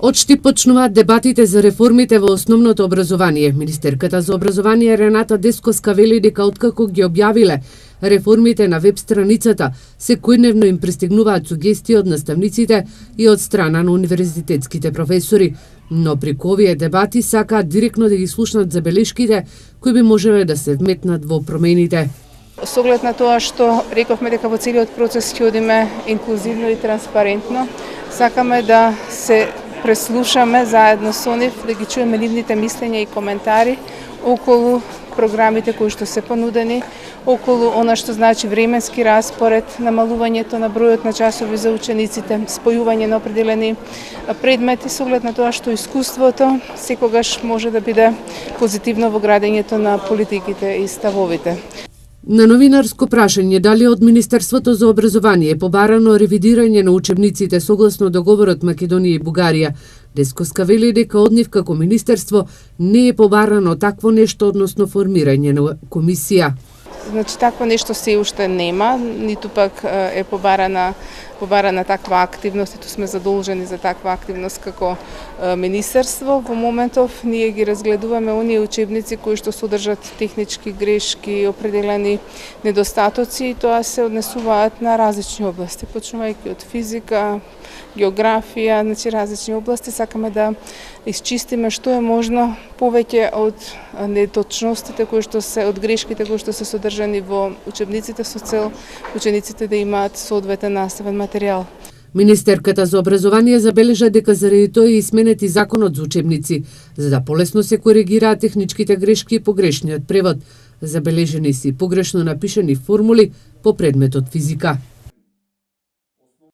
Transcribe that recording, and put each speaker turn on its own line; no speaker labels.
Очти почнуваат дебатите за реформите во основното образование. Министерката за образование Рената Десковска вели дека откако ги објавиле реформите на веб страницата, секојдневно им пристигнуваат сугестии од наставниците и од страна на универзитетските професори. Но преку овие дебати сакаат директно да ги слушнат забелешките кои би можеле да се вметнат во промените.
С оглед на тоа што рековме дека во целиот процес ќе одиме инклузивно и транспарентно, сакаме да се преслушаме заедно со нив, да ги чуеме нивните мислења и коментари околу програмите кои што се понудени, околу она што значи временски распоред, намалувањето на бројот на часови за учениците, спојување на определени предмети со оглед на тоа што искуството секогаш може да биде позитивно во градењето на политиките и ставовите.
На новинарско прашање дали од Министерството за образование е побарано ревидирање на учебниците согласно договорот Македонија и Бугарија, Десковска вели дека од нив како министерство не е побарано такво нешто, односно формирање на комисија.
Значи такво нешто се уште нема, ниту пак е побарана таква активност, и сме задолжени за таква активност како министерство. Во моментов ние ги разгледуваме оние учебници кои што содржат технички грешки, определени недостатоци, и тоа се однесуваат на различни области, почнувајќи од физика, географија, значи различни области. Сакаме да исчистиме што е можно повеќе од неточностите кои што се, од грешките кои што се содржани во учебниците со цел учениците да имаат соодветен наставен материјал.
Министерката за образование забележа дека заради тоа е изменет и законот за учебници, за да полесно се коригираат техничките грешки и погрешниот превод. Забележени се и погрешно напишани формули по предметот физика.